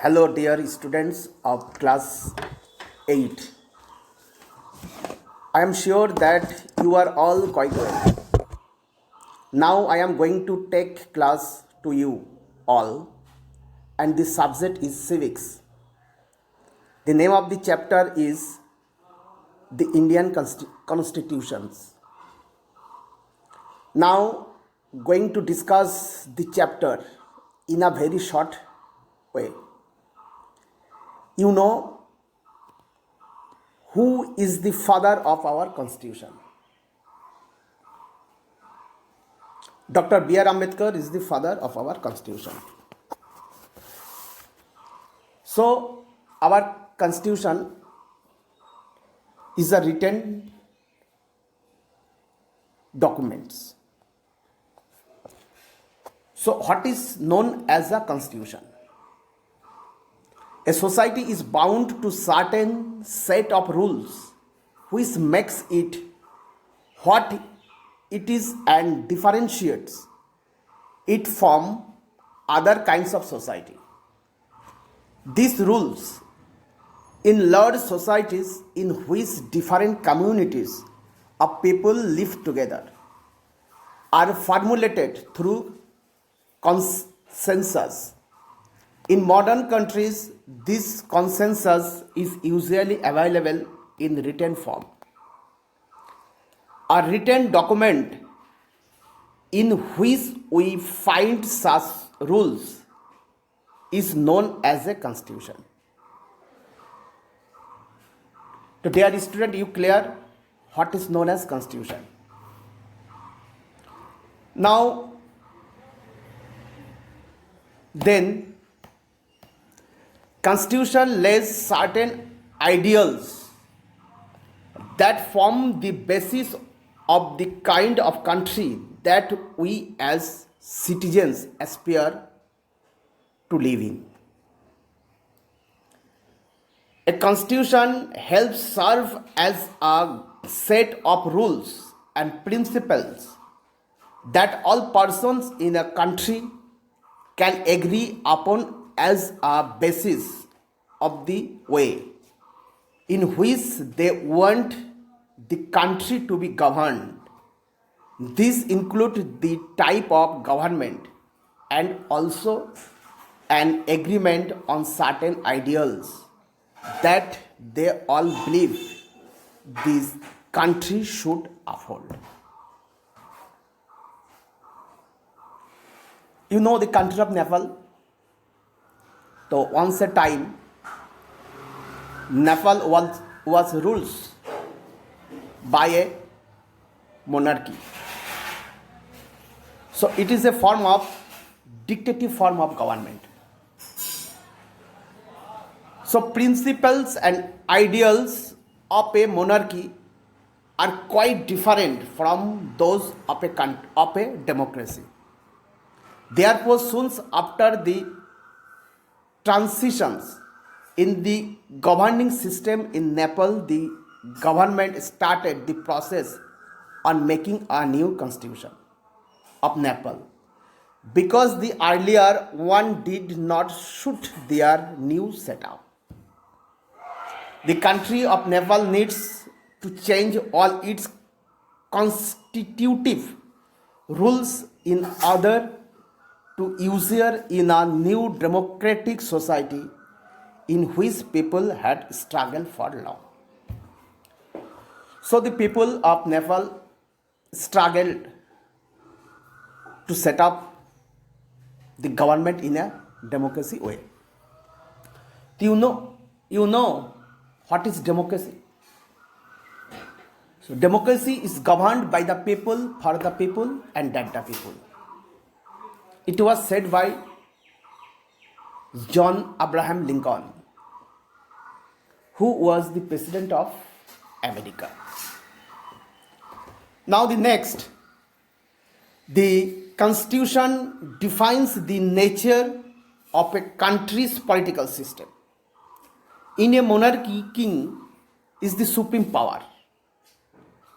Hello, dear students of class 8. I am sure that you are all quite well. Now I am going to take class to you all, and the subject is civics. The name of the chapter is the Indian Constitutions. Now, going to discuss the chapter in a very short way. You know who is the father of our constitution? Dr. B.R. Ambedkar is the father of our constitution. So, our constitution is a written documents. So, what is known as a constitution? A society is bound to certain set of rules which makes it what it is and differentiates it from other kinds of society. These rules in large societies in which different communities of people live together are formulated through consensus. In modern countries, this consensus is usually available in written form. A written document in which we find such rules is known as a constitution. So, dear student, you clear what is known as constitution? Now, then, Constitution lays certain ideals that form the basis of the kind of country that we as citizens aspire to live in. A constitution helps serve as a set of rules and principles that all persons in a country can agree upon as a basis of the way in which they want the country to be governed. This includes the type of government and also an agreement on certain ideals that they all believe this country should uphold. You know the country of Nepal? So once a time, Nepal was ruled by a monarchy. So it is a form of dictative form of government. So principles and ideals of a monarchy are quite different from those of a democracy. Therefore, soon after the transitions in the governing system in Nepal, the government started the process on making a new constitution of Nepal because the earlier one did not suit their new setup. The country of Nepal needs to change all its constitutive rules in order to usher in a new democratic society in which people had struggled for long. So the people of Nepal struggled to set up the government in a democracy way. You know what is democracy? So democracy is governed by the people, for the people, and that the people. It was said by John Abraham Lincoln, who was the president of America. Now the next, the constitution defines the nature of a country's political system. In a monarchy, king is the supreme power,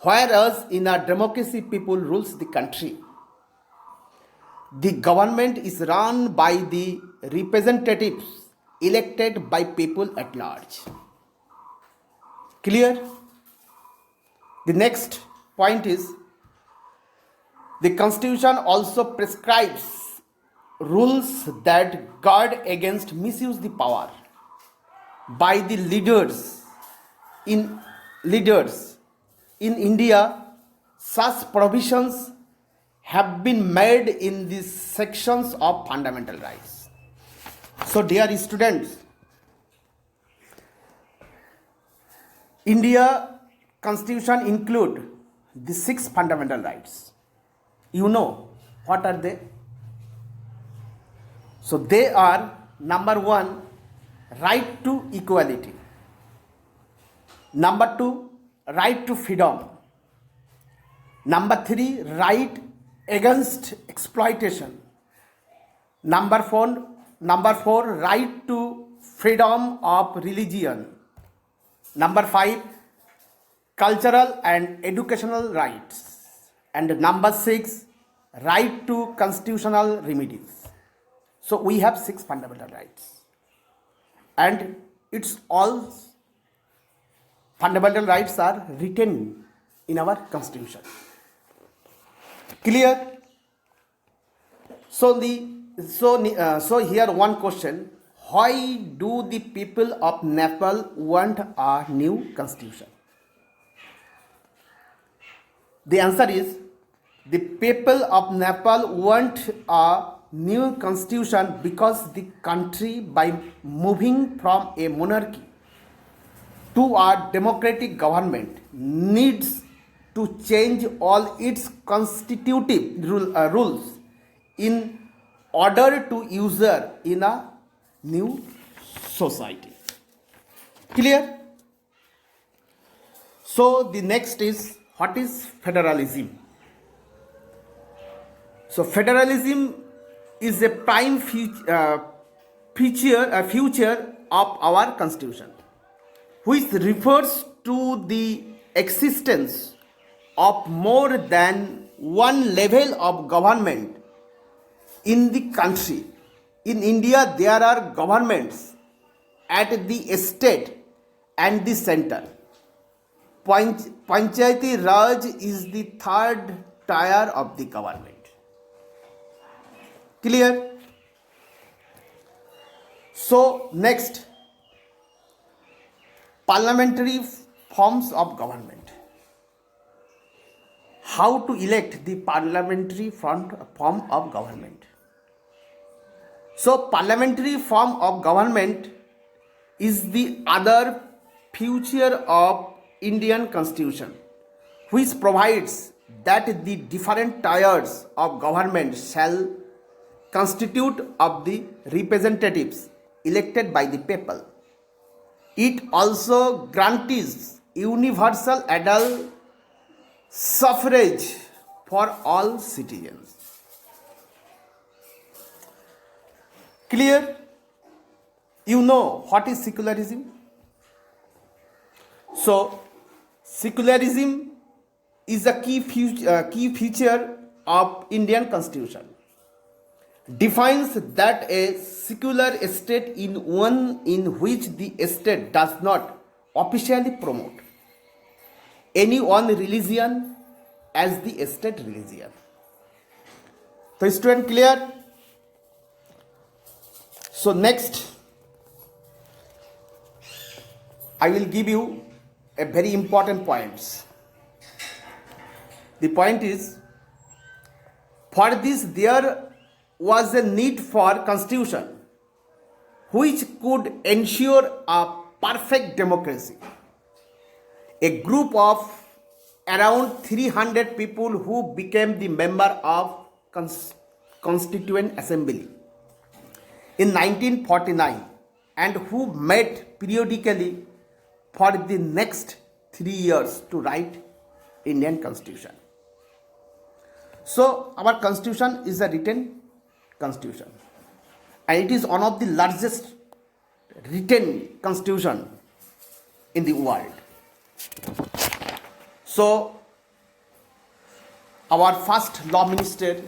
whereas in a democracy, people rules the country. The government is run by the representatives elected by people at large. Clear? The next point is the Constitution also prescribes rules that guard against misuse the power by the in leaders in India. Such provisions have been made in the sections of fundamental rights. So, dear students, India Constitution include the 6 fundamental rights. You know what are they? So they are: number 1, right to equality; number 2, right to freedom; number 3, right against exploitation; number 4, right to freedom of religion; number 5, cultural and educational rights; and number 6, right to constitutional remedies. So we have 6 fundamental rights, and it's all fundamental rights are written in our constitution. Clear? So here one question: why do the people of Nepal want a new constitution? The answer is, the people of Nepal want a new constitution because the country, by moving from a monarchy to a democratic government, needs to change all its constitutive rules in order to usher in a new society. Clear? So the next is, what is federalism? So federalism is a prime feature of our constitution, which refers to the existence of more than one level of government in the country. In India, there are governments at the state and the center. Panchayati Raj is the third tier of the government. Clear? So next, parliamentary forms of government. How to elect the parliamentary form of government? So parliamentary form of government is the other feature of Indian Constitution, which provides that the different tiers of government shall constitute of the representatives elected by the people. It also guarantees universal adult suffrage for all citizens. Clear? You know what is secularism? So, secularism is a key feature of Indian Constitution. Defines that a secular state is one in which the state does not officially promote any one religion as the state religion. So, student, clear? So next, I will give you a very important points. The point is, for this there was a need for constitution which could ensure a perfect democracy. A group of around 300 people who became the member of Constituent Assembly in 1949 and who met periodically for the next 3 years to write Indian Constitution. So our Constitution is a written Constitution, and it is one of the largest written Constitution in the world. So our first law minister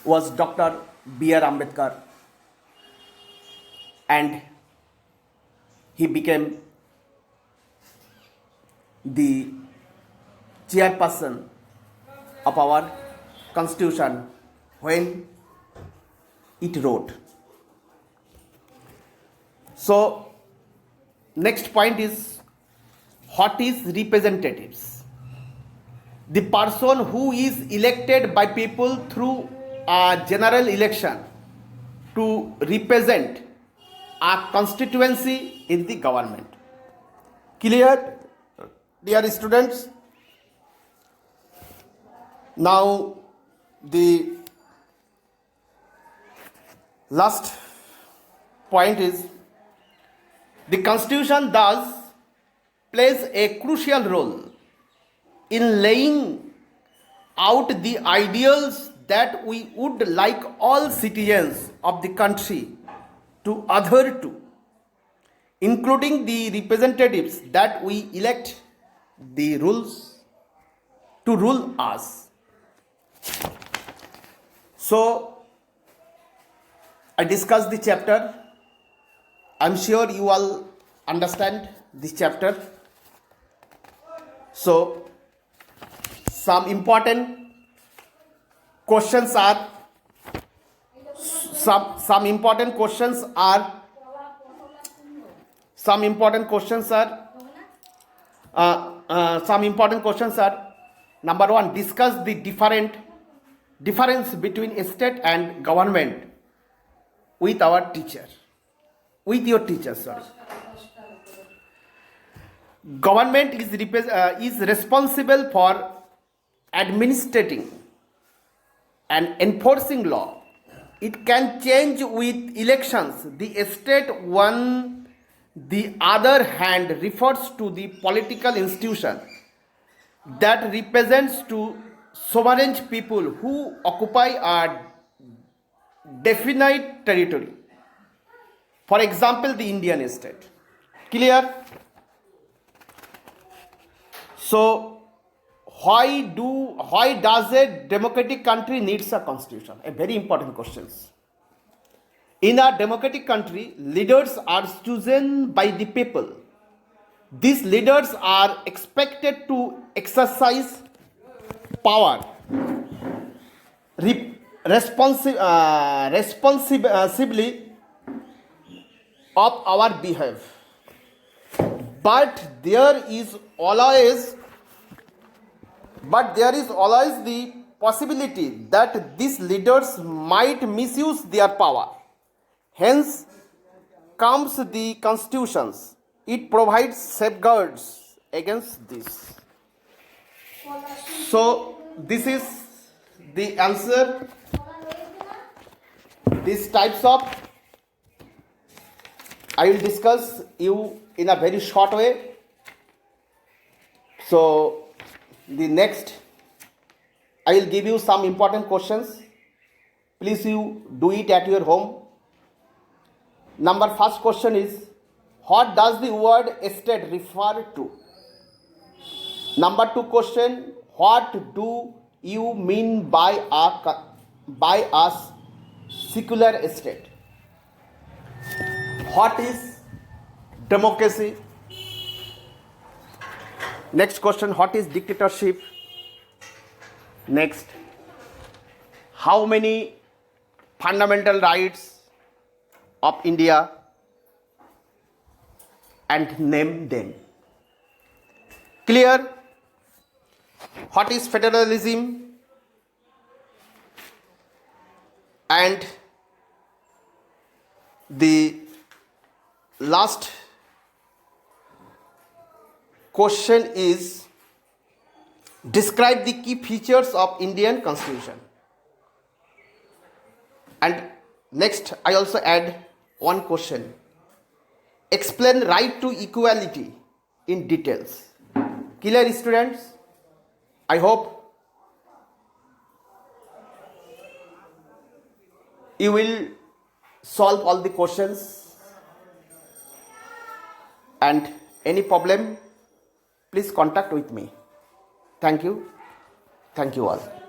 was Dr. B.R. Ambedkar. and he became the chairperson of our constitution when it wrote. So next point is, what is representatives? The person who is elected by people through a general election to represent a constituency in the government. Clear, dear students? Now the last point is, the constitution thus plays a crucial role in laying out the ideals that we would like all citizens of the country to adhere to, including the representatives that we elect the rules to rule us. So I discussed the chapter. I'm sure you all understand this chapter. So some important questions are some important questions are number one, discuss the difference between state and government with your teacher. Government is responsible for administrating and enforcing law. It can change with elections. The state, on the other hand, refers to the political institution that represents to sovereign people who occupy a definite territory. For example, the Indian state. Clear? So why does a democratic country needs a constitution? A very important question. In a democratic country, leaders are chosen by the people. These leaders are expected to exercise power responsibly of our behalf. But there is always the possibility that these leaders might misuse their power. Hence comes the constitutions. It provides safeguards against this. So this is the answer. These types of I will discuss you in a very short way. So the next I will give you some important questions. Please you do it at your home. First question is, what does the word estate refer to? Number 2 question, what do you mean by a secular state? What is democracy? Next question, what is dictatorship? Next, how many fundamental rights of India, and name them. Clear? What is federalism? And the last question is, describe the key features of Indian Constitution. And next I also add one question. Explain right to equality in details. Clear, students? I hope you will solve all the questions, and any problem, please contact with me. Thank you. Thank you all.